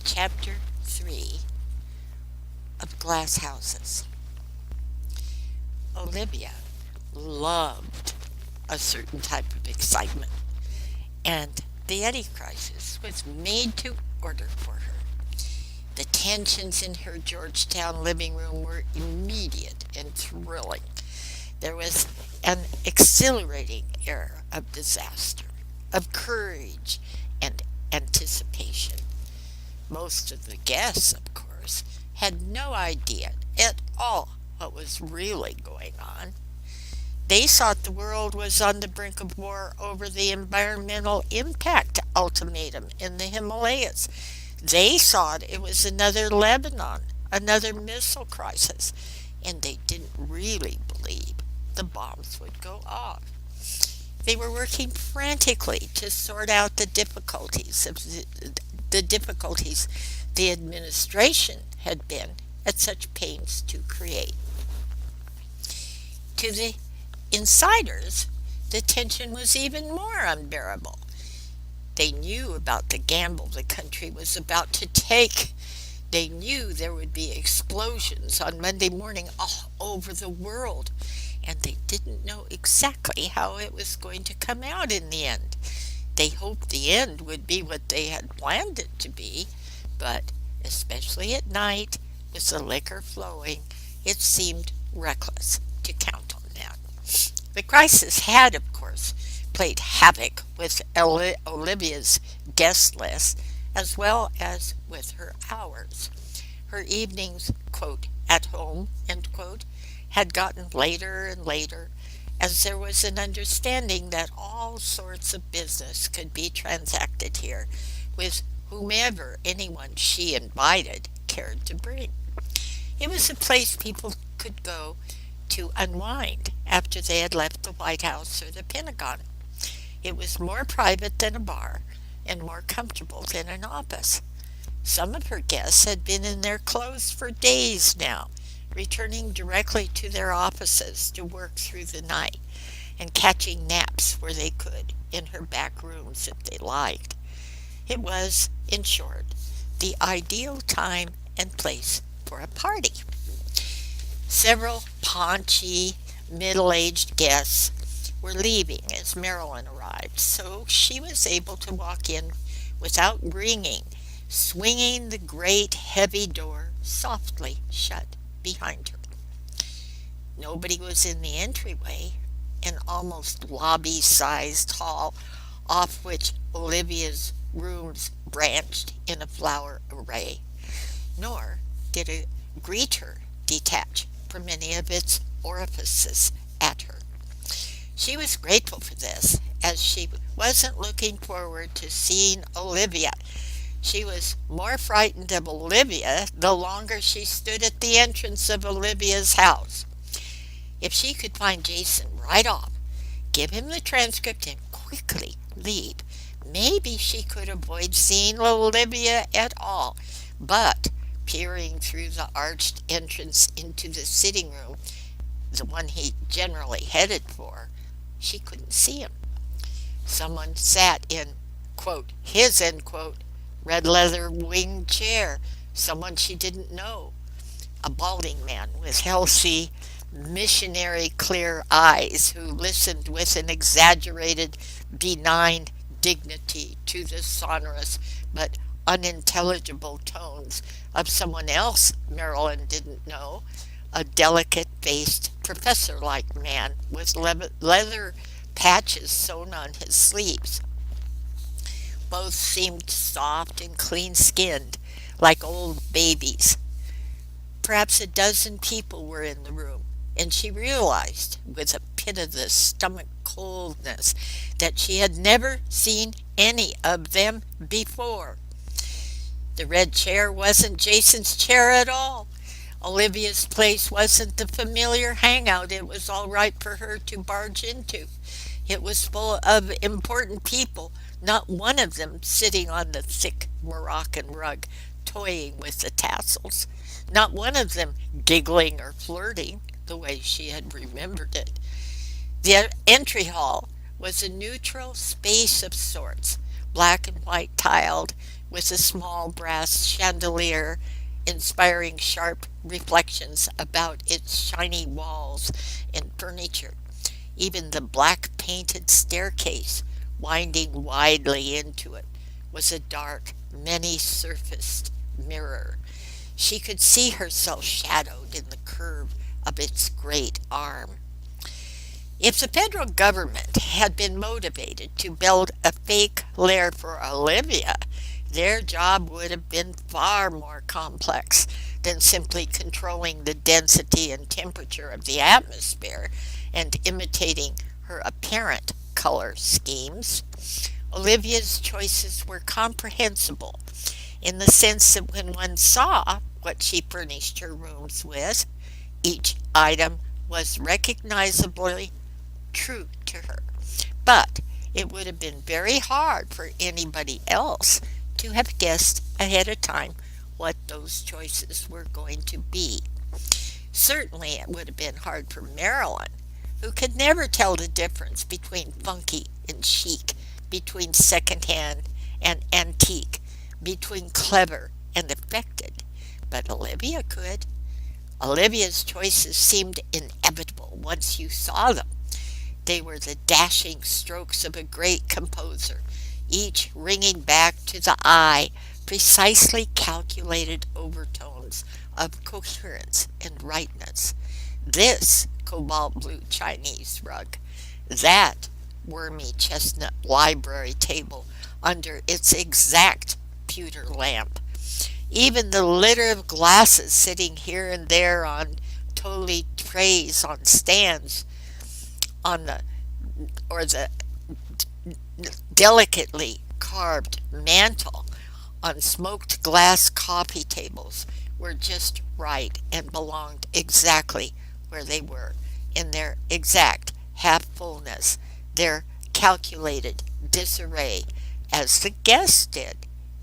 Chapter 3 of Glass Houses. Olivia loved a certain type of excitement, and the Eddy crisis was made to order for her. The tensions in her Georgetown living room were immediate and thrilling. There was an exhilarating air of disaster, of courage and anticipation. Most of the guests, of course, had no idea at all what was really going on. They thought the world was on the brink of war over the environmental impact ultimatum in the Himalayas. They thought it was another Lebanon, another missile crisis, and they didn't really believe the bombs would go off. They were working frantically to sort out the difficulties the administration had been at such pains to create. To the insiders, the tension was even more unbearable. They knew about the gamble the country was about to take. They knew there would be explosions on Monday morning all over the world, and they didn't know exactly how it was going to come out in the end. They hoped the end would be what they had planned it to be, but especially at night, with the liquor flowing, it seemed reckless to count on that. The crisis had, of course, played havoc with Olivia's guest list as well as with her hours. Her evenings, quote, at home, end quote, had gotten later and later, as there was an understanding that all sorts of business could be transacted here with whomever anyone she invited cared to bring. It was a place people could go to unwind after they had left the White House or the Pentagon. It was more private than a bar and more comfortable than an office. Some of her guests had been in their clothes for days now, returning directly to their offices to work through the night and catching naps where they could in her back rooms if they liked. It was, in short, the ideal time and place for a party. Several paunchy, middle-aged guests were leaving as Marilyn arrived, so she was able to walk in without ringing, swinging the great heavy door softly shut behind her. Nobody was in the entryway, an almost lobby-sized hall off which Olivia's rooms branched in a flower array, nor did a greeter detach from any of its orifices at her. She was grateful for this, as she wasn't looking forward to seeing Olivia. She was more frightened of Olivia the longer she stood at the entrance of Olivia's house. If she could find Jason right off, give him the transcript and quickly leave, maybe she could avoid seeing Olivia at all. But peering through the arched entrance into the sitting room, the one he generally headed for, she couldn't see him. Someone sat in, quote, his, end quote, red leather winged chair, someone she didn't know. A balding man with healthy, missionary clear eyes who listened with an exaggerated, benign dignity to the sonorous but unintelligible tones of someone else Marilyn didn't know, a delicate-faced professor-like man with leather patches sewn on his sleeves. Both seemed soft and clean-skinned, like old babies. Perhaps a dozen people were in the room, and she realized, with a pit of the stomach coldness, that she had never seen any of them before. The red chair wasn't Jason's chair at all. Olivia's place wasn't the familiar hangout it was all right for her to barge into. It was full of important people, not one of them sitting on the thick Moroccan rug, toying with the tassels, not one of them giggling or flirting the way she had remembered it. The entry hall was a neutral space of sorts, black and white tiled, with a small brass chandelier inspiring sharp reflections about its shiny walls and furniture. Even the black painted staircase winding widely into it was a dark, many surfaced mirror. She could see herself shadowed in the curve of its great arm. If the federal government had been motivated to build a fake lair for Olivia, their job would have been far more complex than simply controlling the density and temperature of the atmosphere and imitating her apparent color schemes. Olivia's choices were comprehensible in the sense that when one saw what she furnished her rooms with, each item was recognizably true to her. But it would have been very hard for anybody else to have guessed ahead of time what those choices were going to be. Certainly, it would have been hard for Marilyn, who could never tell the difference between funky and chic, between secondhand and antique, between clever and affected. But Olivia could. Olivia's choices seemed inevitable once you saw them. They were the dashing strokes of a great composer, each ringing back to the eye precisely calculated overtones of coherence and rightness. This cobalt blue Chinese rug, that wormy chestnut library table under its exact pewter lamp, even the litter of glasses sitting here and there on totally trays on stands on the or the delicately carved mantle on smoked glass coffee tables were just right and belonged exactly where they were, in their exact half fullness, their calculated disarray, as the guests did,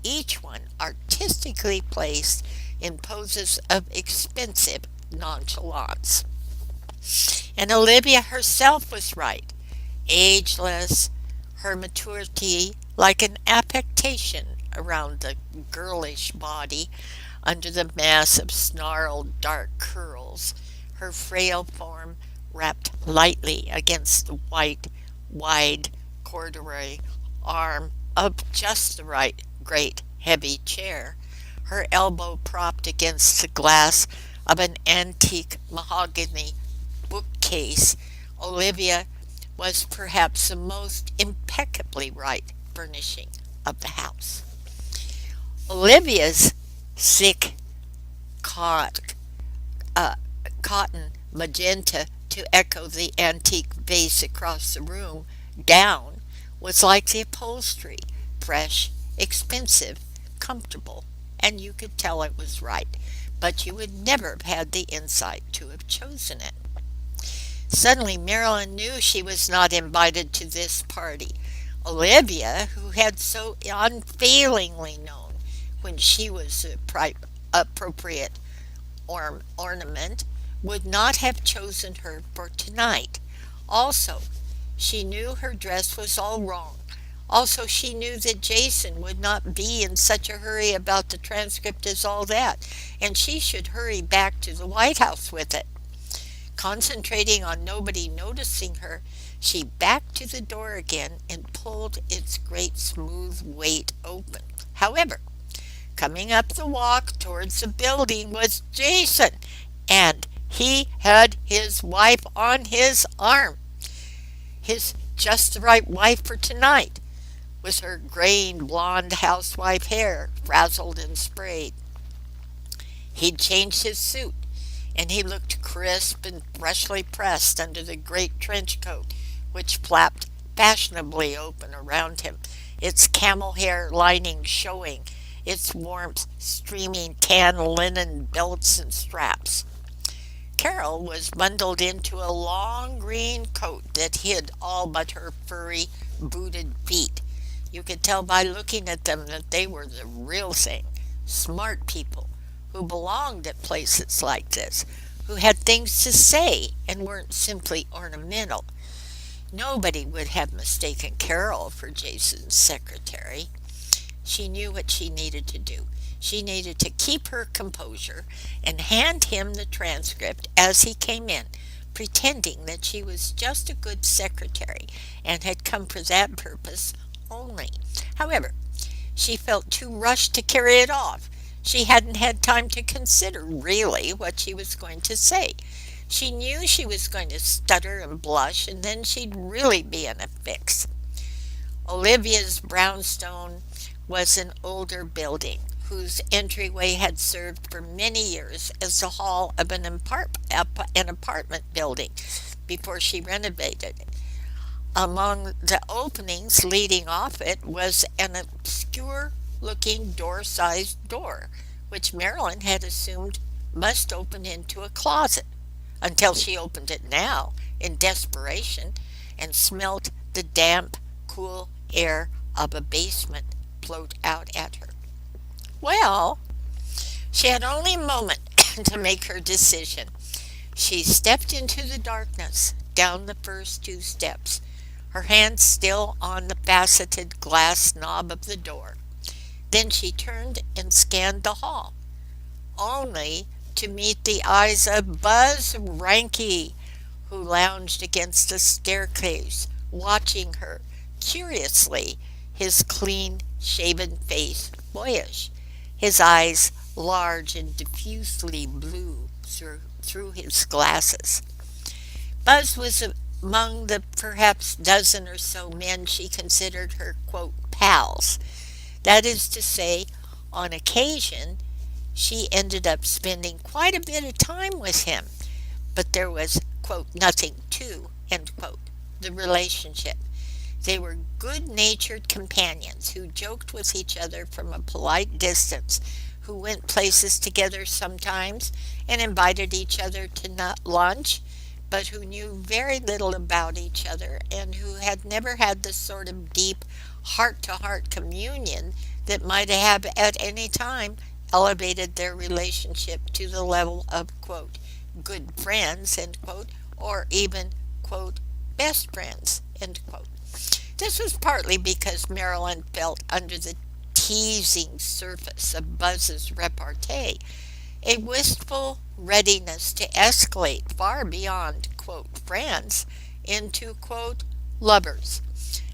each one artistically placed in poses of expensive nonchalance. And Olivia herself was right, ageless, her maturity like an affectation around the girlish body under the mass of snarled dark curls, her frail form wrapped lightly against the white, wide corduroy arm of just the right great heavy chair, her elbow propped against the glass of an antique mahogany bookcase. Olivia was perhaps the most impeccably right furnishing of the house. Olivia's thick cot, uh, cotton magenta to echo the antique vase across the room gown was like the upholstery, fresh, expensive, comfortable, and you could tell it was right, but you would never have had the insight to have chosen it. Suddenly Marilyn knew she was not invited to this party. Olivia, who had so unfailingly known when she was the appropriate ornament, would not have chosen her for tonight. Also, she knew her dress was all wrong. Also, she knew that Jason would not be in such a hurry about the transcript as all that, and she should hurry back to the White House with it. Concentrating on nobody noticing her, she backed to the door again and pulled its great smooth weight open. However, coming up the walk towards the building was Jason, and he had his wife on his arm. His just the right wife for tonight, with her graying blonde housewife hair frazzled and sprayed. He'd changed his suit, and he looked crisp and freshly pressed under the great trench coat which flapped fashionably open around him, its camel hair lining showing, its warmth streaming tan linen belts and straps. Carol was bundled into a long green coat that hid all but her furry, booted feet. You could tell by looking at them that they were the real thing, smart people who belonged at places like this, who had things to say and weren't simply ornamental. Nobody would have mistaken Carol for Jason's secretary. she knew what she needed to do. She needed to keep her composure and hand him the transcript as he came in, pretending that she was just a good secretary and had come for that purpose only. However, she felt too rushed to carry it off. She hadn't had time to consider really what she was going to say. She knew she was going to stutter and blush, and then she'd really be in a fix. Olivia's brownstone was an older building whose entryway had served for many years as the hall of an apartment building before she renovated it. Among the openings leading off it was an obscure looking door sized door, which Marilyn had assumed must open into a closet, until she opened it now in desperation and smelt the damp, cool air of a basement float out at her. Well, she had only a moment to make her decision. She stepped into the darkness, down the first two steps, her hand still on the faceted glass knob of the door. Then she turned and scanned the hall, only to meet the eyes of Buzz Ranke, who lounged against the staircase, watching her curiously, his clean shaven face boyish, his eyes large and diffusely blue through his glasses. Buzz was among the perhaps dozen or so men she considered her, quote, pals. That is to say, on occasion, she ended up spending quite a bit of time with him, but there was, quote, nothing to, end quote, the relationship. They were good natured companions who joked with each other from a polite distance, who went places together sometimes and invited each other to lunch, but who knew very little about each other and who had never had the sort of deep heart to heart communion that might have at any time elevated their relationship to the level of, quote, good friends, end quote, or even, quote, best friends, end quote. This was partly because Marilyn felt under the teasing surface of Buzz's repartee a wistful readiness to escalate far beyond, quote, friends into, quote, lovers,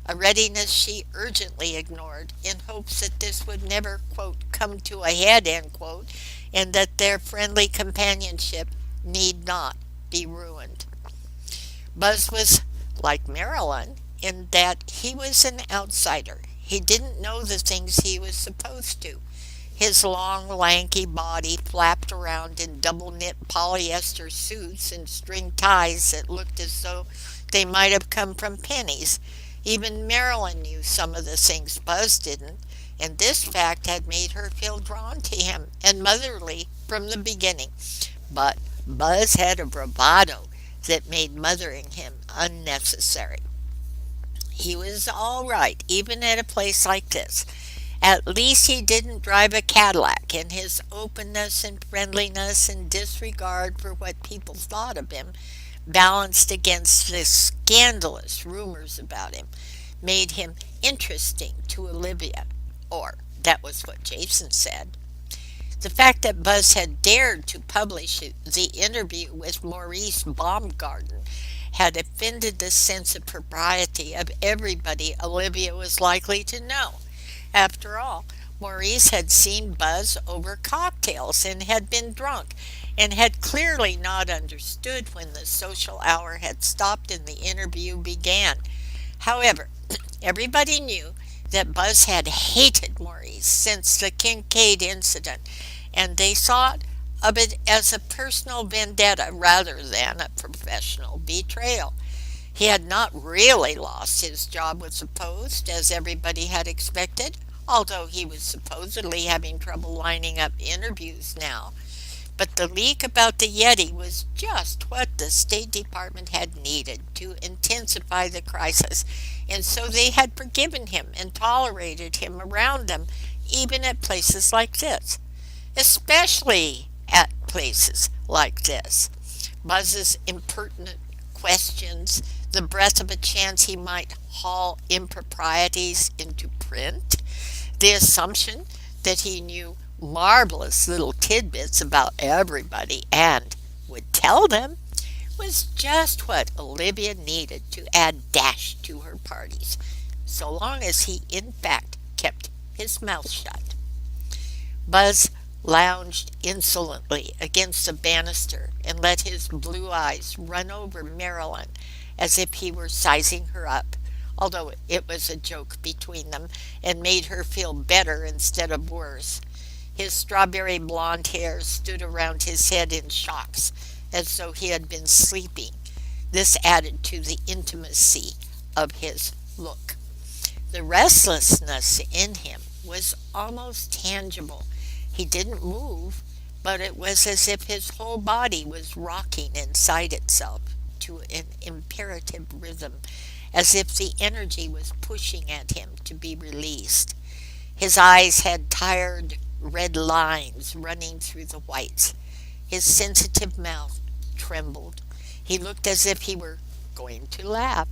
a readiness she urgently ignored in hopes that this would never, quote, come to a head, end quote, and that their friendly companionship need not be ruined. Buzz was like Marilyn in that he was an outsider. He didn't know the things he was supposed to. His long, lanky body flapped around in double-knit polyester suits and string ties that looked as though they might have come from Penny's. Even Marilyn knew some of the things Buzz didn't, and this fact had made her feel drawn to him and motherly from the beginning. But Buzz had a bravado that made mothering him unnecessary. He was all right, even at a place like this. At least he didn't drive a Cadillac, and his openness and friendliness and disregard for what people thought of him, balanced against the scandalous rumors about him, made him interesting to Olivia, or that was what Jason said. The fact that Buzz had dared to publish the interview with Maurice Baumgarten had offended the sense of propriety of everybody Olivia was likely to know. After all, Maurice had seen Buzz over cocktails and had been drunk, and had clearly not understood when the social hour had stopped and the interview began. However, everybody knew that Buzz had hated Maurice since the Kincaid incident, and they thought of it as a personal vendetta rather than a professional betrayal. He had not really lost his job with the Post, as everybody had expected, although he was supposedly having trouble lining up interviews now. But the leak about the Yeti was just what the State Department had needed to intensify the crisis, and so they had forgiven him and tolerated him around them, even at places like this. Especially at places like this. Buzz's impertinent questions, the breath of a chance he might haul improprieties into print, The assumption that he knew marvelous little tidbits about everybody and would tell them was just what Olivia needed to add dash to her parties, so long as he in fact kept his mouth shut. Buzz lounged insolently against a banister and let his blue eyes run over Marilyn as if he were sizing her up, although it was a joke between them and made her feel better instead of worse. His strawberry blonde hair stood around his head in shocks, as though he had been sleeping. This added to the intimacy of his look. The restlessness in him was almost tangible. He didn't move, but it was as if his whole body was rocking inside itself to an imperative rhythm, as if the energy was pushing at him to be released. His eyes had tired red lines running through the whites. His sensitive mouth trembled. He looked as if he were going to laugh.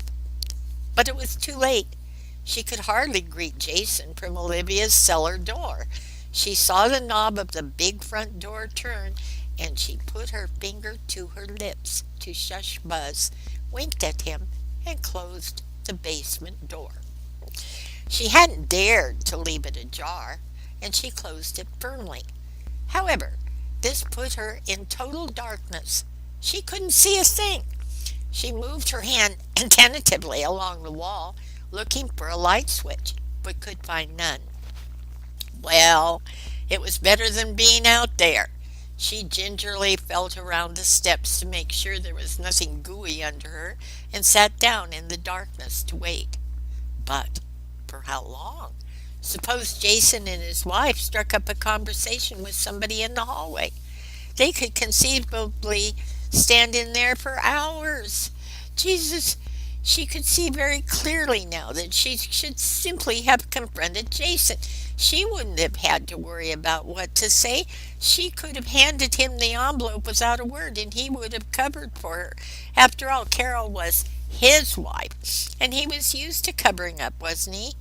But it was too late. She could hardly greet Jason from Olivia's cellar door. She saw the knob of the big front door turn, and she put her finger to her lips to shush Buzz, winked at him, and closed the basement door. She hadn't dared to leave it ajar, and she closed it firmly. However, this put her in total darkness. She couldn't see a thing. She moved her hand tentatively along the wall, looking for a light switch, but could find none. Well, it was better than being out there. She gingerly felt around the steps to make sure there was nothing gooey under her and sat down in the darkness to wait. But for how long? Suppose Jason and his wife struck up a conversation with somebody in the hallway. They could conceivably stand in there for hours. Jesus, she could see very clearly now that she should simply have confronted Jason. She wouldn't have had to worry about what to say. She could have handed him the envelope without a word, and he would have covered for her. After all, Carol was his wife, and he was used to covering up, wasn't he?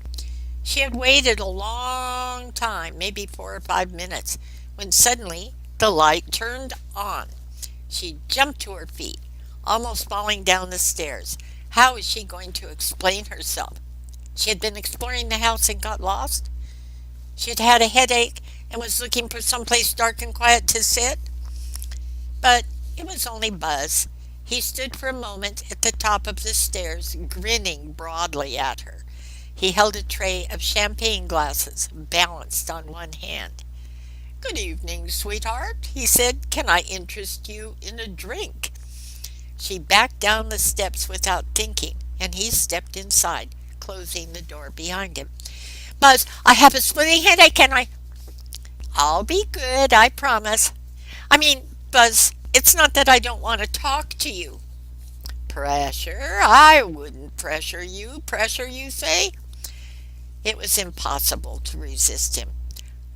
She had waited a long time, maybe 4 or 5 minutes, when suddenly the light turned on. She jumped to her feet, almost falling down the stairs. How was she going to explain herself? She had been exploring the house and got lost. She had had a headache and was looking for some place dark and quiet to sit. But it was only Buzz. He stood for a moment at the top of the stairs, grinning broadly at her. He held a tray of champagne glasses balanced on one hand. "Good evening, sweetheart," he said. "Can I interest you in a drink?" She backed down the steps without thinking, and he stepped inside, closing the door behind him. "Buzz, I have a splitting headache, and I'll be good, I promise. Buzz, it's not that I don't want to talk to you." "Pressure? I wouldn't pressure you. Pressure, you say?" It was impossible to resist him.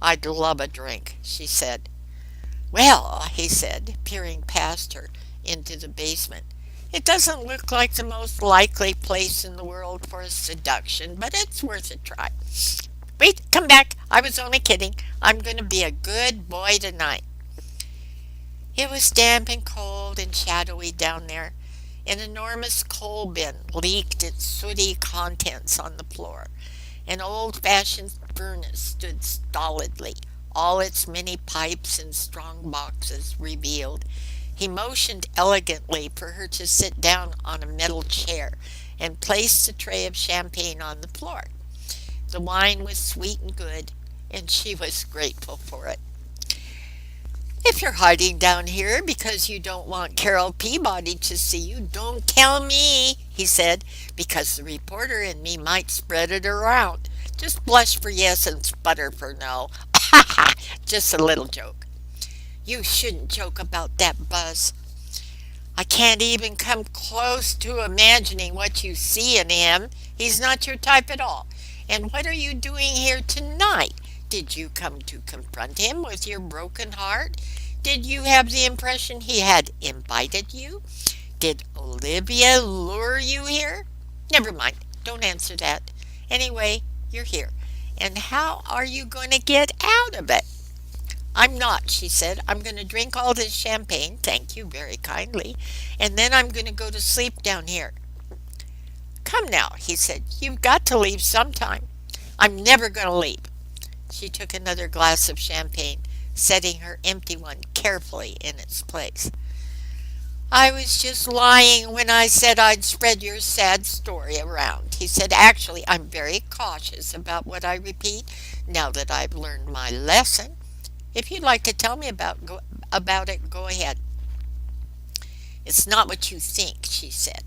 "I'd love a drink," she said. "Well," he said, peering past her into the basement, "it doesn't look like the most likely place in the world for a seduction, but it's worth a try. Wait, come back. I was only kidding. I'm going to be a good boy tonight." It was damp and cold and shadowy down there. An enormous coal bin leaked its sooty contents on the floor. An old-fashioned furnace stood stolidly, all its many pipes and strong boxes revealed. He motioned elegantly for her to sit down on a metal chair and placed the tray of champagne on the floor. The wine was sweet and good, and she was grateful for it. "If you're hiding down here because you don't want Carol Peabody to see you, don't tell me," he said, "because the reporter and me might spread it around. Just blush for yes and sputter for no. Ha ha! Just a little joke." "You shouldn't joke about that, Buzz. I can't even come close to imagining what you see in him. He's not your type at all. And what are you doing here tonight? Did you come to confront him with your broken heart? Did you have the impression he had invited you? Did Olivia lure you here? Never mind, don't answer that. Anyway, you're here, And how are you going to get out of it? I'm not, she said. I'm going to drink all this champagne, thank you very kindly, and then I'm going to go to sleep down here. Come now, he said. You've got to leave sometime. I'm never going to leave. She took another glass of champagne, setting her empty one carefully in its place. I was just lying when I said I'd spread your sad story around. He said, actually, I'm very cautious about what I repeat now that I've learned my lesson. If you'd like to tell me about it, go ahead. It's not what you think, she said.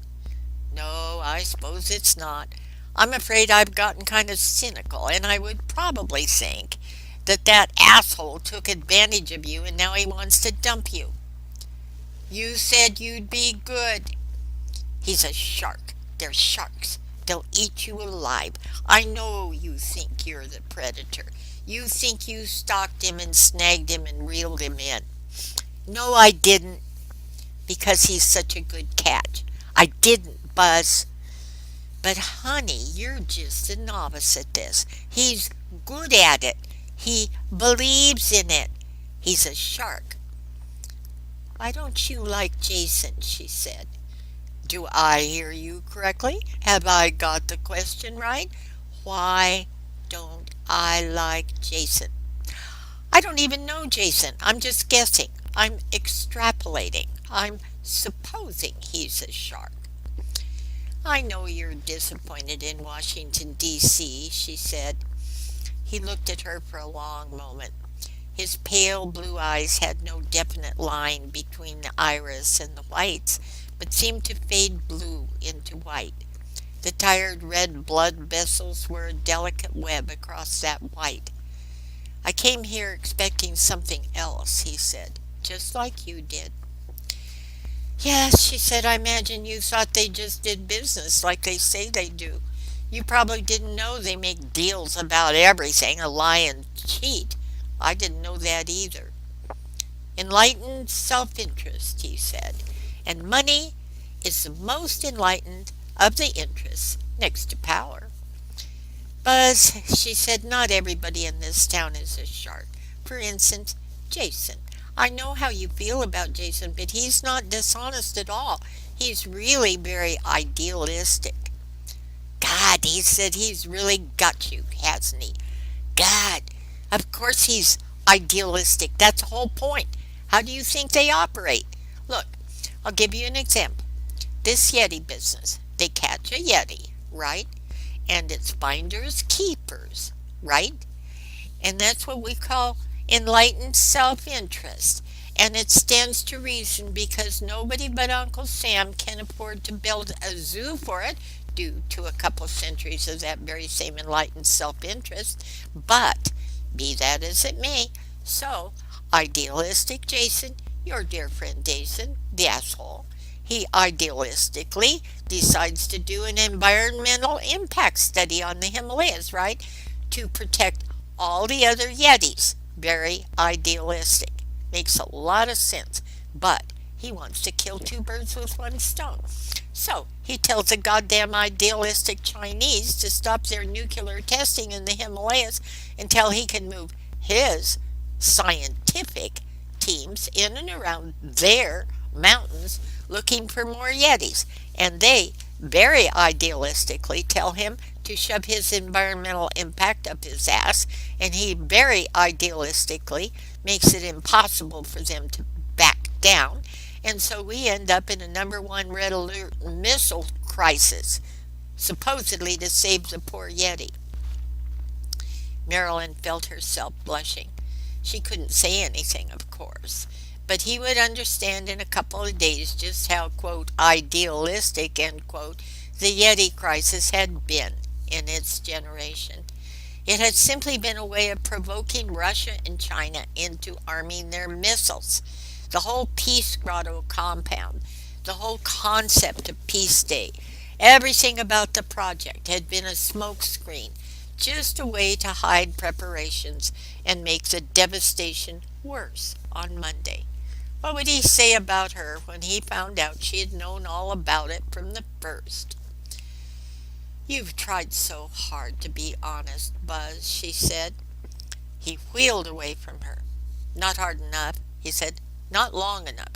No, I suppose it's not. I'm afraid I've gotten kind of cynical, and I would probably think that asshole took advantage of you and now he wants to dump you. You said you'd be good. He's a shark. They're sharks. They'll eat you alive. I know you think you're the predator. You think you stalked him and snagged him and reeled him in. No, I didn't, because he's such a good catch. I didn't, Buzz. But honey, you're just a novice at this. He's good at it. He believes in it. He's a shark. Why don't you like Jason? She said. Do I hear you correctly? Have I got the question right? Why don't I like Jason? I don't even know Jason. I'm just guessing. I'm extrapolating. I'm supposing he's a shark. I know you're disappointed in Washington, D.C., she said. He looked at her for a long moment. His pale blue eyes had no definite line between the iris and the whites, but seemed to fade blue into white. The tired red blood vessels were a delicate web across that white. I came here expecting something else, he said, just like you did. Yes, she said, I imagine you thought they just did business like they say they do. You probably didn't know they make deals about everything, a lie and cheat. I didn't know that either. Enlightened self-interest, he said, and money is the most enlightened of the interests next to power. Buzz, she said, not everybody in this town is a shark. For instance, Jason. I know how you feel about Jason, but he's not dishonest at all. He's really very idealistic. God, he said, he's really got you, hasn't he? God, of course he's idealistic. That's the whole point. How do you think they operate? Look, I'll give you an example. This Yeti business. They catch a Yeti, right? And it's finders keepers, right? And that's what we call enlightened self-interest. And it stands to reason because nobody but Uncle Sam can afford to build a zoo for it due to a couple centuries of that very same enlightened self-interest. But, be that as it may, so, idealistic Jason, your dear friend Jason, the asshole, he idealistically decides to do an environmental impact study on the Himalayas, right? To protect all the other Yetis. Very idealistic. Makes a lot of sense. But he wants to kill two birds with one stone. So he tells the goddamn idealistic Chinese to stop their nuclear testing in the Himalayas until he can move his scientific teams in and around their mountains looking for more Yetis. And they very idealistically tell him to shove his environmental impact up his ass, and he very idealistically makes it impossible for them to back down. And so we end up in a number one red alert missile crisis, supposedly to save the poor Yeti. Marilyn felt herself blushing. She couldn't say anything, of course, but he would understand in a couple of days just how, quote, idealistic, end quote, the Yeti crisis had been in its generation. It had simply been a way of provoking Russia and China into arming their missiles. The whole Peace Grotto compound, the whole concept of Peace Day, everything about the project had been a smokescreen, just a way to hide preparations and make the devastation worse on Monday. What would he say about her when he found out she had known all about it from the first? You've tried so hard to be honest, Buzz, she said. He wheeled away from her. Not hard enough, he said. Not long enough.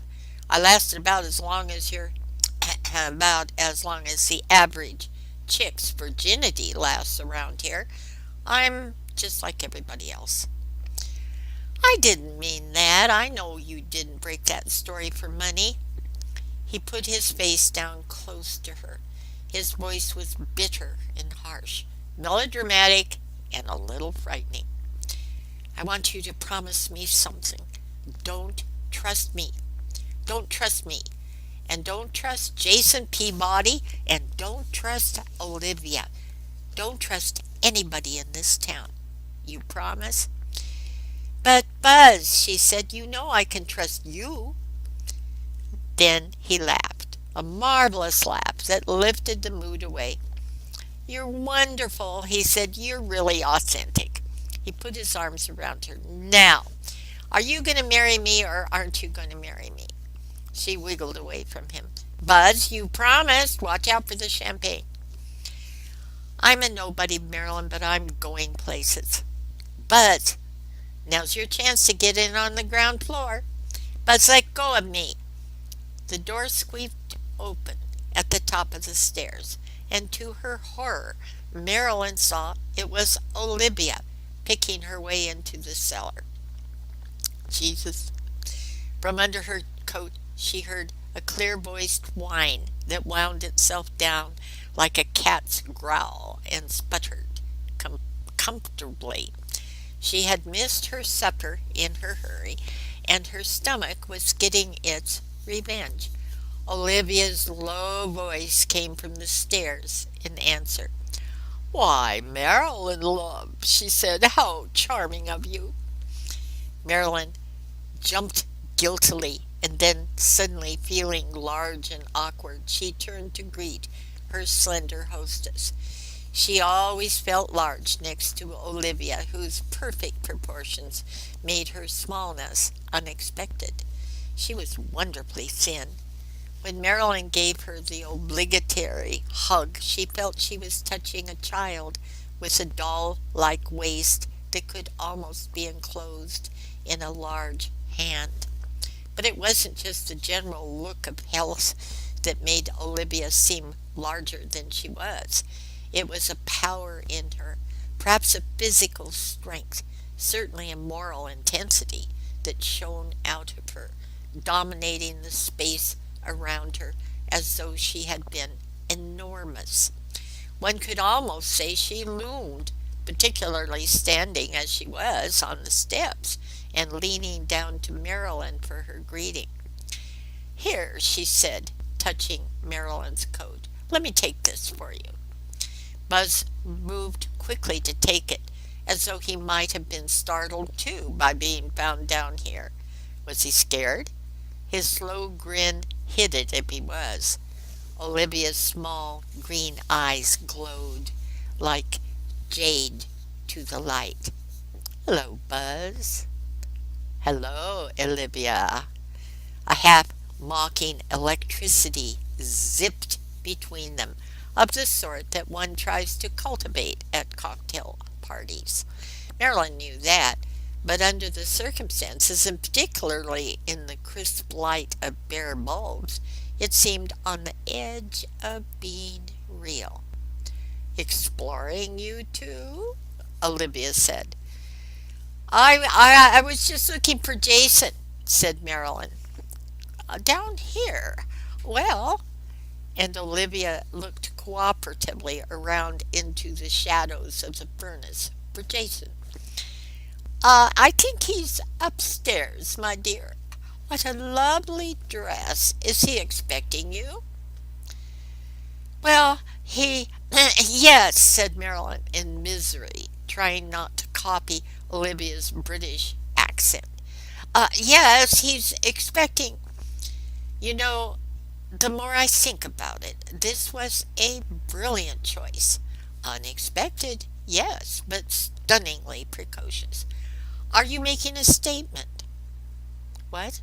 I lasted about as long as your about as long as the average chick's virginity lasts around here. I'm just like everybody else. I didn't mean that. I know you didn't break that story for money. He put his face down close to her. His voice was bitter and harsh, melodramatic, and a little frightening. I want you to promise me something. Don't trust me. Don't trust me. And don't trust Jason Peabody. And don't trust Olivia. Don't trust anybody in this town. You promise? But Buzz, she said, you know I can trust you. Then he laughed, a marvelous laugh that lifted the mood away. You're wonderful, he said. You're really authentic. He put his arms around her. Now, are you going to marry me or aren't you going to marry me? She wiggled away from him. Buzz, you promised. Watch out for the champagne. I'm a nobody, Marilyn, but I'm going places. Buzz, now's your chance to get in on the ground floor. Buzz, let go of me. The door squeaked open at the top of the stairs, and to her horror, Marilyn saw it was Olivia picking her way into the cellar. Jesus. From under her coat, she heard a clear voiced whine that wound itself down like a cat's growl and sputtered comfortably. She had missed her supper in her hurry, and her stomach was getting its revenge. Olivia's low voice came from the stairs in answer. Why, Marilyn, love, she said, how charming of you. Marilyn jumped guiltily, and then, suddenly feeling large and awkward, she turned to greet her slender hostess. She always felt large next to Olivia, whose perfect proportions made her smallness unexpected. She was wonderfully thin. When Marilyn gave her the obligatory hug, she felt she was touching a child with a doll-like waist that could almost be enclosed in a large hand. But it wasn't just the general look of health that made Olivia seem larger than she was. It was a power in her, perhaps a physical strength, certainly a moral intensity that shone out of her, dominating the space around her as though she had been enormous. One could almost say she loomed, particularly standing as she was on the steps and leaning down to Marilyn for her greeting. Here, she said, touching Marilyn's coat. Let me take this for you. Buzz moved quickly to take it, as though he might have been startled too by being found down here. Was he scared? His slow grin hid it if he was. Olivia's small green eyes glowed like jade to the light. Hello, Buzz. Hello, Olivia. A half mocking electricity zipped between them, of the sort that one tries to cultivate at cocktail parties. Marilyn knew that, but under the circumstances, and particularly in the crisp light of bare bulbs, it seemed on the edge of being real. Exploring, you two? Olivia said. I was just looking for Jason, said Marilyn. Down here? Well, and Olivia looked cooperatively around into the shadows of the furnace for Jason. I think he's upstairs, my dear. What a lovely dress. Is he expecting you? Well, yes, said Marilyn in misery, trying not to copy Olivia's British accent. Yes, he's expecting. You know, the more I think about it, this was a brilliant choice. Unexpected, yes, but stunningly precocious. Are you making a statement? What?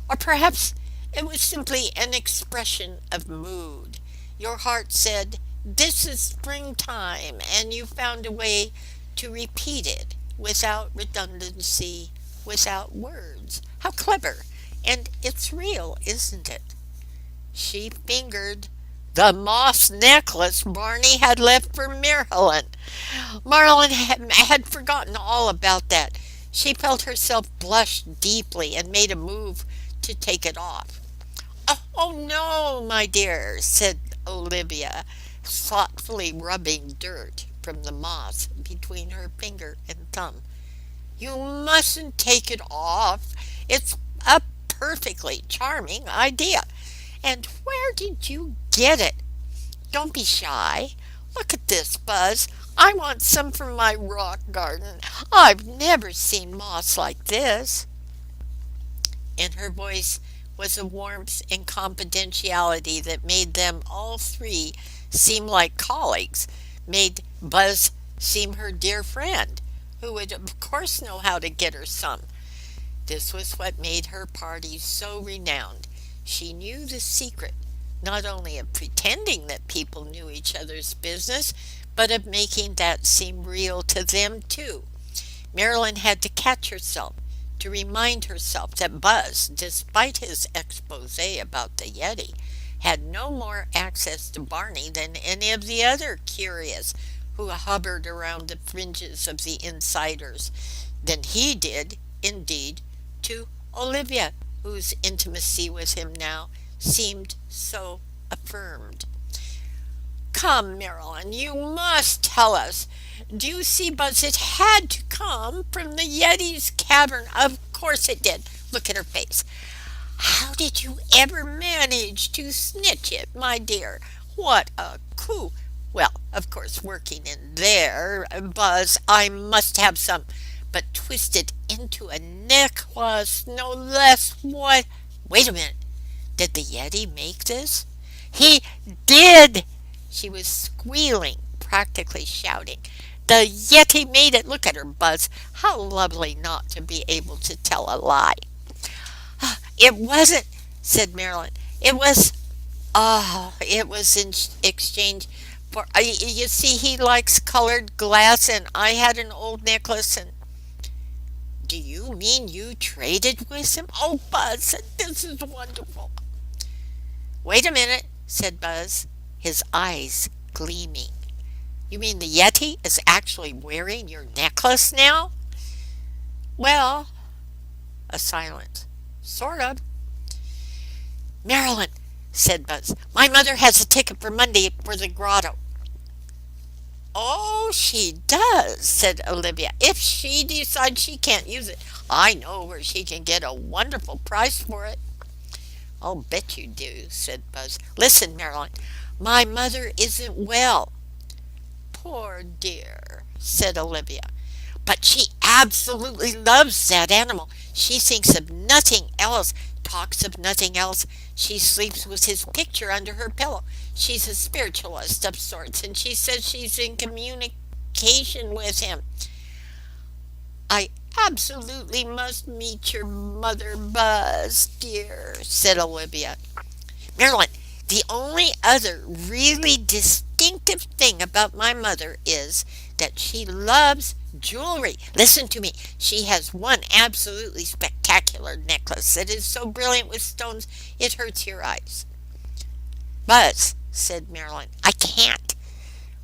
Or perhaps it was simply an expression of mood. Your heart said, This is springtime, and you found a way to repeat it without redundancy, without words. How clever! And it's real, isn't it? She fingered the moss necklace Barney had left for Marilyn. Marilyn had forgotten all about that. She felt herself blush deeply and made a move to take it off. Oh no, my dear, said Olivia, thoughtfully rubbing dirt from the moss between her finger and thumb. You mustn't take it off. It's a perfectly charming idea. And where did you get it? Don't be shy. Look at this, Buzz. I want some for my rock garden. I've never seen moss like this. In her voice was a warmth and confidentiality that made them all three seem like colleagues, made Buzz seem her dear friend, who would of course know how to get her some. This was what made her party so renowned. She knew the secret, not only of pretending that people knew each other's business, but of making that seem real to them too. Marilyn had to catch herself, to remind herself that Buzz, despite his expose about the Yeti, had no more access to Barney than any of the other curious who hovered around the fringes of the insiders, than he did, indeed, to Olivia, whose intimacy with him now seemed so affirmed. Come, Marilyn, you must tell us. Do you see, Buzz? It had to come from the Yeti's cavern. Of course it did. Look at her face. How did you ever manage to snitch it, my dear? What a coup! Well, of course, working in there, Buzz, I must have some. But twisted into a necklace, no less. What? Wait a minute. Did the Yeti make this? He did! She was squealing, practically shouting. The Yeti made it. Look at her, Buzz. How lovely not to be able to tell a lie. It wasn't, said Marilyn. It was in exchange for, you see, he likes colored glass, and I had an old necklace, and do you mean you traded with him? Oh, Buzz, this is wonderful. Wait a minute, said Buzz, his eyes gleaming. You mean the Yeti is actually wearing your necklace now? Well, a silence. Sort of. Marilyn, said Buzz, my mother has a ticket for Monday for the grotto. Oh, she does, said Olivia. If she decides she can't use it, I know where she can get a wonderful price for it. I'll bet you do, said Buzz. Listen, Marilyn, my mother isn't well. Poor dear, said Olivia. But she absolutely loves that animal. She thinks of nothing else, talks of nothing else. She sleeps with his picture under her pillow. She's a spiritualist of sorts, and she says she's in communication with him. I absolutely must meet your mother, Buzz, dear, said Olivia. Marilyn, the only other really distinctive thing about my mother is that she loves jewelry. Listen to me. She has one absolutely spectacular necklace that is so brilliant with stones it hurts your eyes. Buzz, said Marilyn, I can't.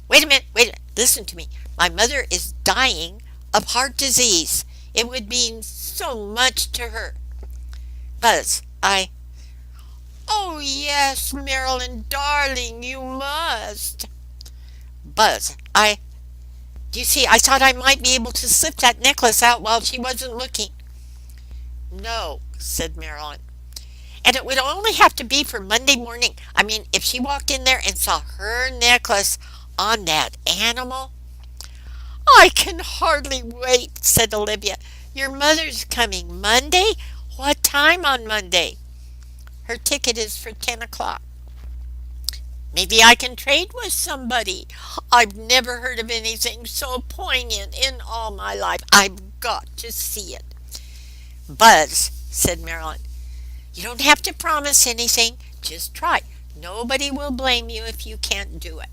Wait a minute, listen to me. My mother is dying of heart disease. It would mean so much to her. Buzz, Oh, yes, Marilyn, darling, you must. Buzz, Do you see, I thought I might be able to slip that necklace out while she wasn't looking. No, said Marilyn. And it would only have to be for Monday morning. I mean, if she walked in there and saw her necklace on that animal. I can hardly wait, said Olivia. Your mother's coming Monday? What time on Monday? Her ticket is for 10 o'clock. Maybe I can trade with somebody. I've never heard of anything so poignant in all my life. I've got to see it. Buzz, said Marilyn, you don't have to promise anything. Just try. Nobody will blame you if you can't do it.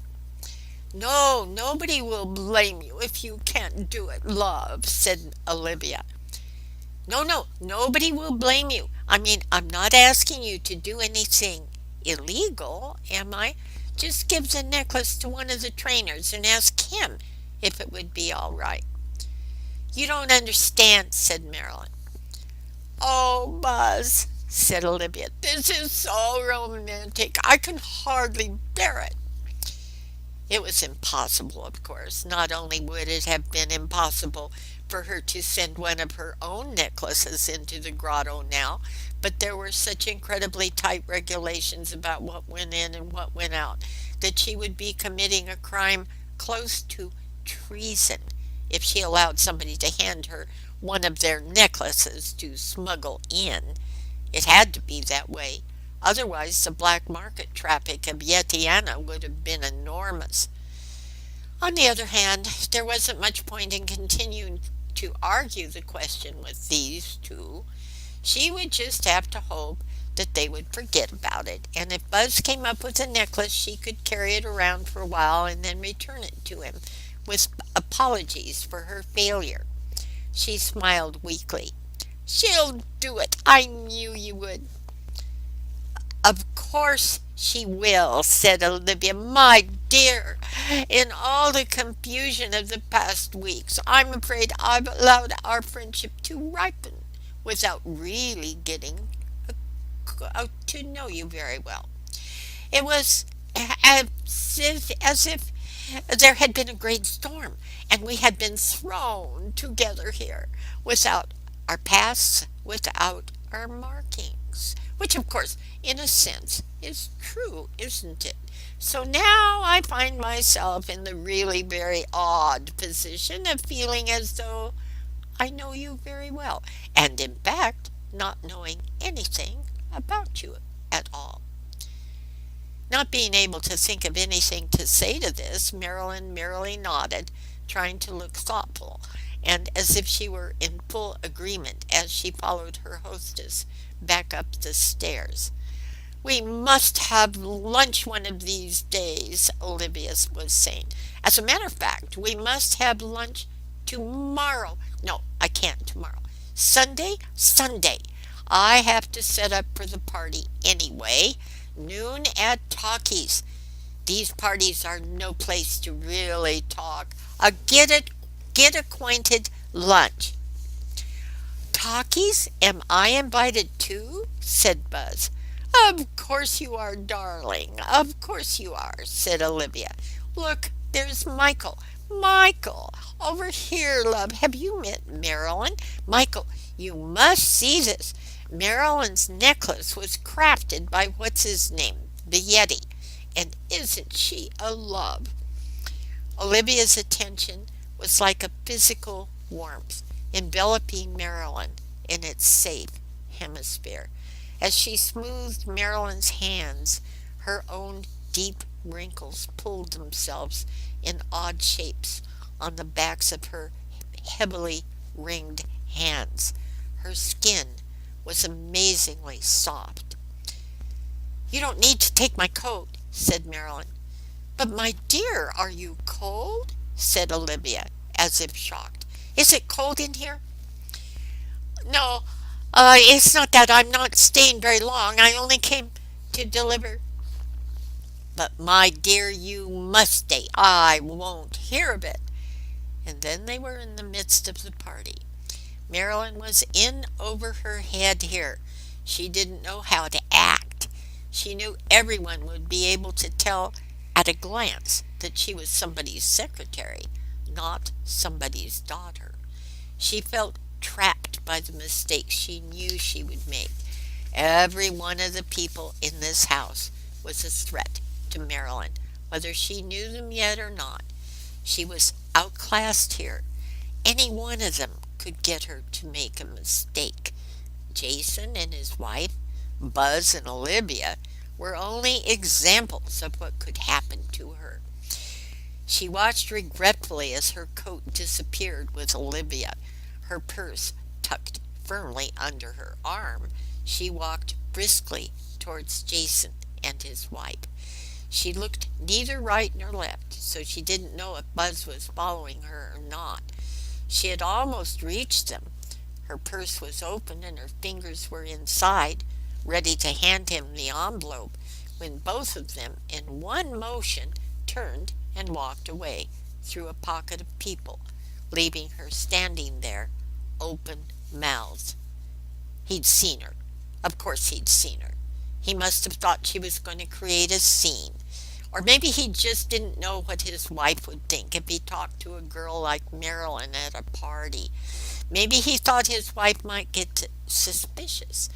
No, nobody will blame you if you can't do it, love, said Olivia. No, no, nobody will blame you. I mean, I'm not asking you to do anything illegal, am I? Just give the necklace to one of the trainers and ask him if it would be all right. You don't understand, said Marilyn. Oh, Buzz, said Olivia, this is so romantic. I can hardly bear it. It was impossible, of course. Not only would it have been impossible for her to send one of her own necklaces into the grotto now, but there were such incredibly tight regulations about what went in and what went out that she would be committing a crime close to treason if she allowed somebody to hand her one of their necklaces to smuggle in. It had to be that way. Otherwise, the black market traffic of Yetiana would have been enormous. On the other hand, there wasn't much point in continuing to argue the question with these two. She would just have to hope that they would forget about it, and if Buzz came up with a necklace, she could carry it around for a while and then return it to him with apologies for her failure. She smiled weakly. She'll do it. I knew you would. Of course she will, said Olivia. My dear, in all the confusion of the past weeks, I'm afraid I've allowed our friendship to ripen without really getting to know you very well. It was as if there had been a great storm and we had been thrown together here without our pasts, without our markings. Which, of course, in a sense, is true, isn't it? So now I find myself in the really very odd position of feeling as though I know you very well, and in fact, not knowing anything about you at all. Not being able to think of anything to say to this, Marilyn merely nodded, trying to look thoughtful, and as if she were in full agreement as she followed her hostess back up the stairs. We must have lunch one of these days, Olivia was saying. As a matter of fact, we must have lunch tomorrow. No, I can't tomorrow. Sunday? Sunday. I have to set up for the party anyway. Noon at Talkies. These parties are no place to really talk. A get acquainted lunch. Talkies? Am I invited too? Said Buzz. Of course you are, darling. Of course you are, said Olivia. Look, there's Michael. Michael, over here, love. Have you met Marilyn? Michael, you must see this. Marilyn's necklace was crafted by what's his name, the Yeti. And isn't she a love? Olivia's attention was like a physical warmth enveloping Marilyn in its safe hemisphere. As she smoothed Marilyn's hands, her own deep wrinkles pulled themselves in odd shapes on the backs of her heavily ringed hands. Her skin was amazingly soft. You don't need to take my coat, said Marilyn. But my dear, are you cold? Said Olivia, as if shocked. Is it cold in here? No, it's not that. I'm not staying very long. I only came to deliver. But my dear, you must stay. I won't hear of it. And then they were in the midst of the party. Marilyn was in over her head here. She didn't know how to act. She knew everyone would be able to tell at a glance that she was somebody's secretary, not somebody's daughter. She felt trapped by the mistakes she knew she would make. Every one of the people in this house was a threat to Marilyn, whether she knew them yet or not. She was outclassed here. Any one of them could get her to make a mistake. Jason and his wife, Buzz and Olivia, were only examples of what could happen to her. She watched regretfully as her coat disappeared with Olivia, her purse tucked firmly under her arm. She walked briskly towards Jason and his wife. She looked neither right nor left, so she didn't know if Buzz was following her or not. She had almost reached them. Her purse was open and her fingers were inside, ready to hand him the envelope, when both of them, in one motion, turned and walked away through a pocket of people, leaving her standing there, open mouthed. He'd seen her. Of course he'd seen her. He must have thought she was going to create a scene. Or maybe he just didn't know what his wife would think if he talked to a girl like Marilyn at a party. Maybe he thought his wife might get suspicious.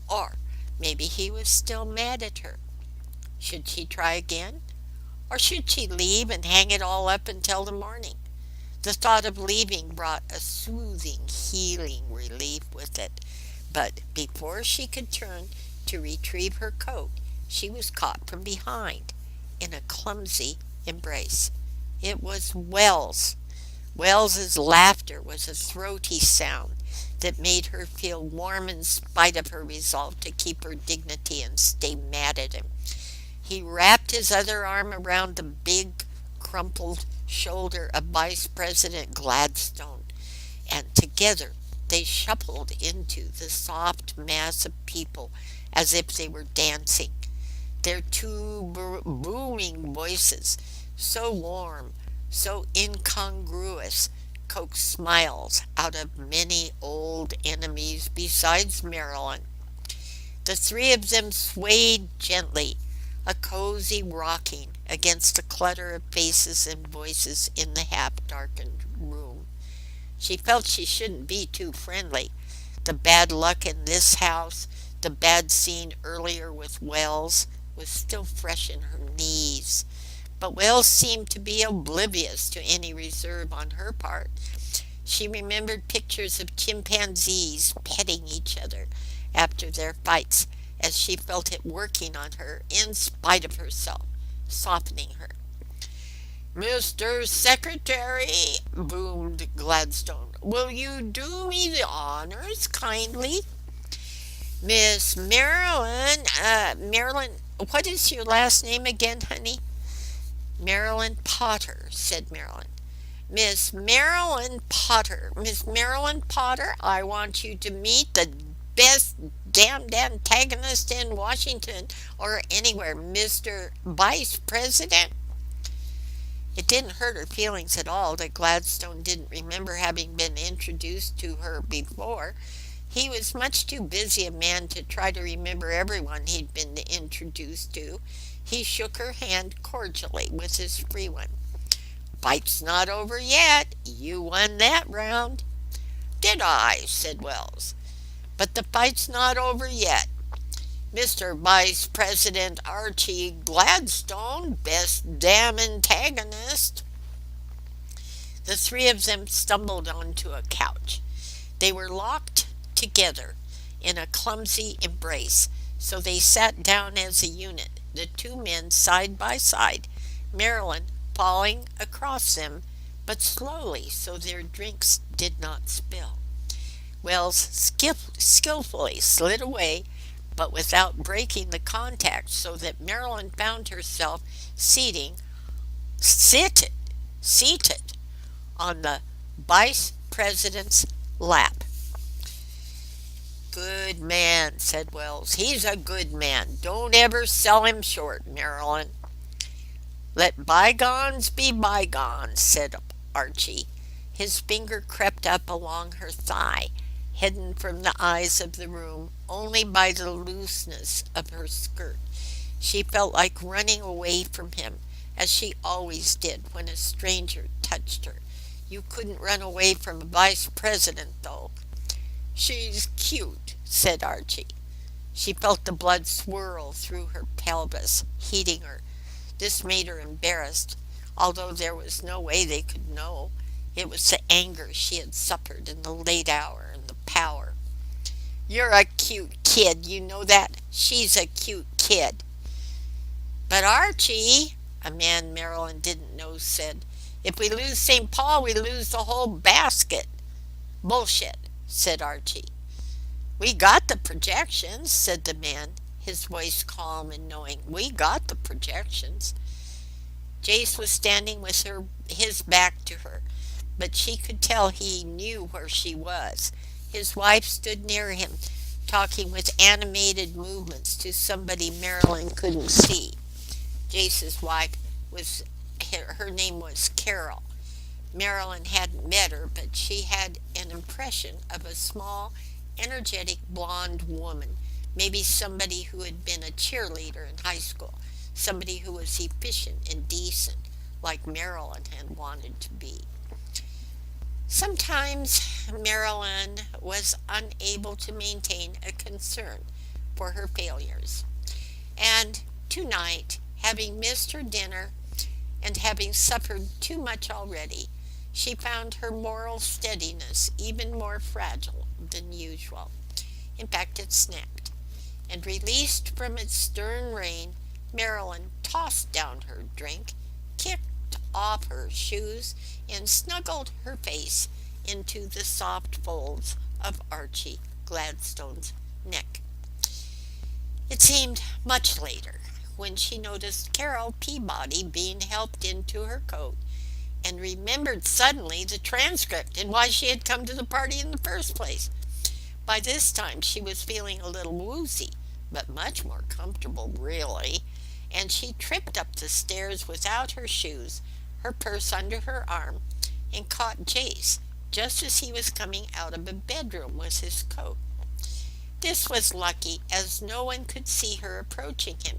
Or maybe he was still mad at her. Should she try again? Or should she leave and hang it all up until the morning? The thought of leaving brought a soothing, healing relief with it. But before she could turn to retrieve her coat, she was caught from behind in a clumsy embrace. It was Wells. Wells's laughter was a throaty sound that made her feel warm in spite of her resolve to keep her dignity and stay mad at him. He wrapped his other arm around the big, crumpled shoulder of Vice President Gladstone, and together they shuffled into the soft mass of people as if they were dancing. Their two booming voices, so warm, so incongruous, coaxed smiles out of many old enemies besides Marilyn. The three of them swayed gently, a cozy rocking against a clutter of faces and voices in the half-darkened room. She felt she shouldn't be too friendly. The bad luck in this house, the bad scene earlier with Wells, was still fresh in her knees. But Wells seemed to be oblivious to any reserve on her part. She remembered pictures of chimpanzees petting each other after their fights, as she felt it working on her in spite of herself, softening her. "Mr. Secretary," boomed Gladstone, "will you do me the honors kindly?" "Miss Marilyn, Marilyn, what is your last name again, honey?" "Marilyn Potter," said Marilyn. "Miss Marilyn Potter, Miss Marilyn Potter, I want you to meet the best damned antagonist in Washington or anywhere, Mr. Vice President." It didn't hurt her feelings at all that Gladstone didn't remember having been introduced to her before. He was much too busy a man to try to remember everyone he'd been introduced to. He shook her hand cordially with his free one. "Fight's not over yet. You won that round." "Did I?" said Wells. "But the fight's not over yet. Mr. Vice President Archie Gladstone, best damn antagonist." The three of them stumbled onto a couch. They were locked together in a clumsy embrace, so they sat down as a unit, the two men side by side, Marilyn falling across them, but slowly so their drinks did not spill. Wells skillfully slid away, but without breaking the contact, so that Marilyn found herself seated on the vice president's lap. "Good man," said Wells. "He's a good man. Don't ever sell him short, Marilyn." "Let bygones be bygones," said Archie. His finger crept up along her thigh, hidden from the eyes of the room only by the looseness of her skirt. She felt like running away from him, as she always did when a stranger touched her. You couldn't run away from a vice president, though. "She's cute," said Archie. She felt the blood swirl through her pelvis, heating her. This made her embarrassed, although there was no way they could know. It was the anger she had suffered in the late hour and the power. "You're a cute kid, you know that? She's a cute kid." "But Archie," a man Marilyn didn't know said, "if we lose St. Paul, we lose the whole basket." "Bullshit," said Archie. "We got the projections," said the man, his voice calm and knowing. We got the projections. Jace was standing with his back to her, but she could tell he knew where she was. His wife stood near him, talking with animated movements to somebody Marilyn couldn't see. Jace's wife was her name was Carol. Marilyn hadn't met her, but she had an impression of a small, energetic blonde woman, maybe somebody who had been a cheerleader in high school, somebody who was efficient and decent, like Marilyn had wanted to be. Sometimes Marilyn was unable to maintain a concern for her failures, and tonight, having missed her dinner and having suffered too much already, she found her moral steadiness even more fragile than usual. In fact, it snapped, and released from its stern rein, Marilyn tossed down her drink, kicked off her shoes, and snuggled her face into the soft folds of Archie Gladstone's neck. It seemed much later when she noticed Carol Peabody being helped into her coat and remembered suddenly the transcript and why she had come to the party in the first place. By this time she was feeling a little woozy, but much more comfortable, really, and she tripped up the stairs without her shoes, her purse under her arm, and caught Jace just as he was coming out of a bedroom with his coat. This was lucky, as no one could see her approaching him,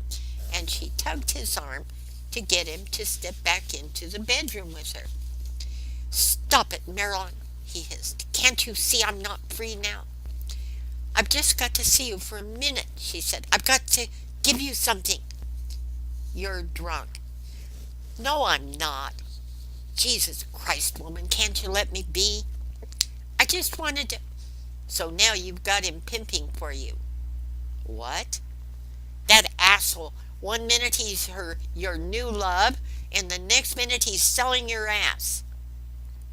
and she tugged his arm to get him to step back into the bedroom with her. "Stop it, Marilyn," he hissed. "Can't you see I'm not free now?" "I've just got to see you for a minute," she said. "I've got to give you something." "You're drunk." "No, I'm not." "Jesus Christ, woman, can't you let me be?" "I just wanted to—" "So now you've got him pimping for you." "What?" "That asshole. One minute he's your new love, and the next minute he's selling your ass."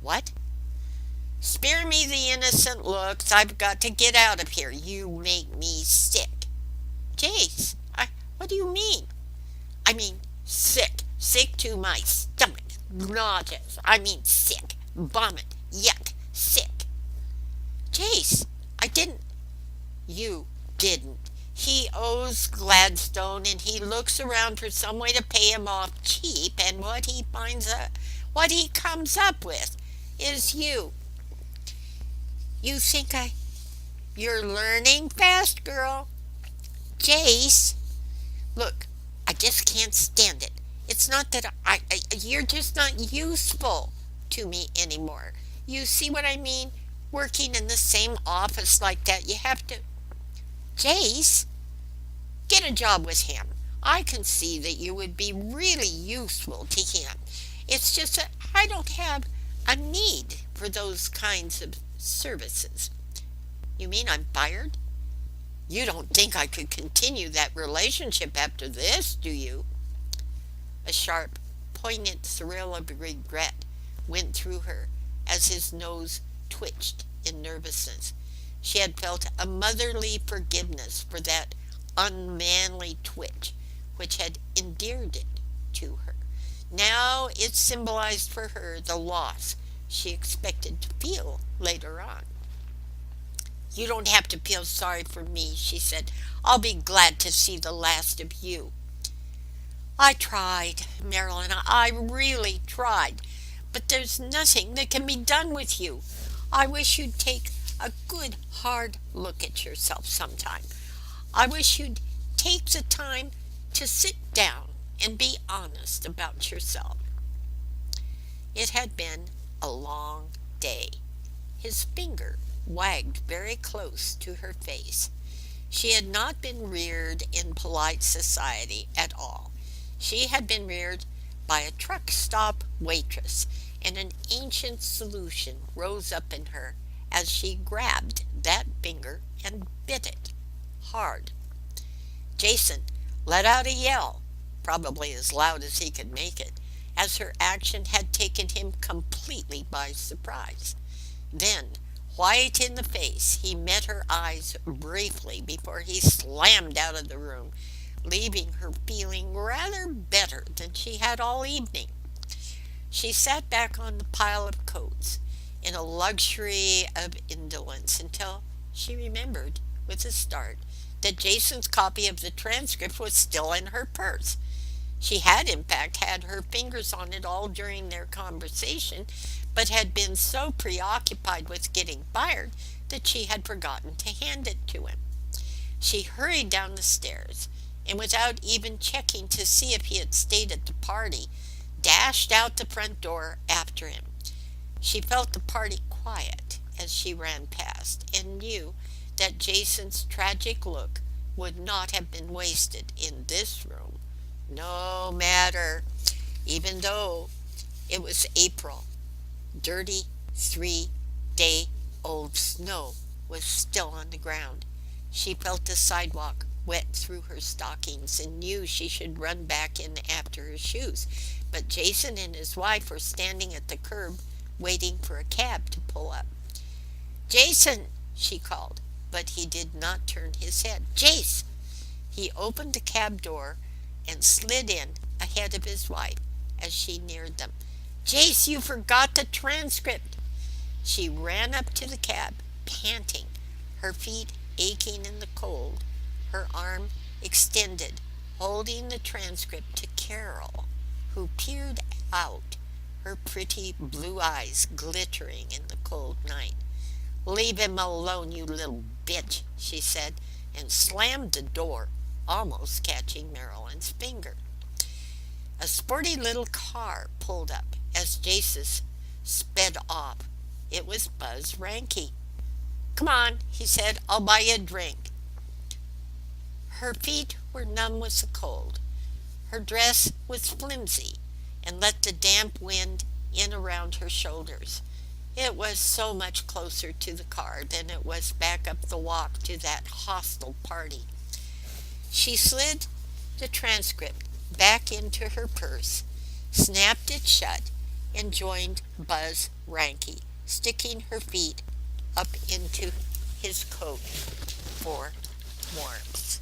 "What?" "Spare me the innocent looks. I've got to get out of here. You make me sick." "Jace, what do you mean?" "I mean sick. Sick to my stomach. Nauseous. I mean sick. Vomit. Yuck. Sick." "Jace, I didn't—" "You didn't. He owes Gladstone, and he looks around for some way to pay him off cheap, and what he comes up with is you." "You think You're learning fast, girl." "Jace, look, I just can't stand it. It's not that you're just not useful to me anymore. You see what I mean? Working in the same office like that, you have to—" "Jace, get a job with him. I can see that you would be really useful to him. It's just that I don't have a need for those kinds of services." "You mean I'm fired?" "You don't think I could continue that relationship after this, do you?" A sharp, poignant thrill of regret went through her as his nose twitched in nervousness. She had felt a motherly forgiveness for that unmanly twitch which had endeared it to her. Now it symbolized for her the loss she expected to feel later on. "You don't have to feel sorry for me," she said. "I'll be glad to see the last of you." "I tried, Marilyn. I really tried. But there's nothing that can be done with you. I wish you'd take a good hard look at yourself sometime. I wish you'd take the time to sit down and be honest about yourself." It had been a long day. His finger wagged very close to her face. She had not been reared in polite society at all. She had been reared by a truck stop waitress, and an ancient solution rose up in her as she grabbed that finger and bit it hard. Jason let out a yell, probably as loud as he could make it, as her action had taken him completely by surprise. Then, White in the face, he met her eyes briefly before he slammed out of the room, leaving her feeling rather better than she had all evening. She sat back on the pile of coats in a luxury of indolence until she remembered, with a start, that Jason's copy of the transcript was still in her purse. She had, in fact, had her fingers on it all during their conversation, but had been so preoccupied with getting fired that she had forgotten to hand it to him. She hurried down the stairs, and without even checking to see if he had stayed at the party, dashed out the front door after him. She felt the party quiet as she ran past, and knew that Jason's tragic look would not have been wasted in this room. No matter, even though it was April, dirty 3-day-old snow was still on the ground. She felt the sidewalk wet through her stockings and knew she should run back in after her shoes. But Jason and his wife were standing at the curb waiting for a cab to pull up. "Jason," she called, but he did not turn his head. "Jace!" He opened the cab door and slid in ahead of his wife as she neared them. "Jace, you forgot the transcript." She ran up to the cab, panting, her feet aching in the cold, her arm extended, holding the transcript to Carol, who peered out, her pretty blue eyes glittering in the cold night. "Leave him alone, you little bitch," she said, and slammed the door, almost catching Marilyn's finger. A sporty little car pulled up as Jason sped off. It was Buzz Ranke. "Come on," he said, "I'll buy you a drink." Her feet were numb with the cold. Her dress was flimsy and let the damp wind in around her shoulders. It was so much closer to the car than it was back up the walk to that hostile party. She slid the transcript back into her purse, snapped it shut, and joined Buzz Ranke, sticking her feet up into his coat for warmth.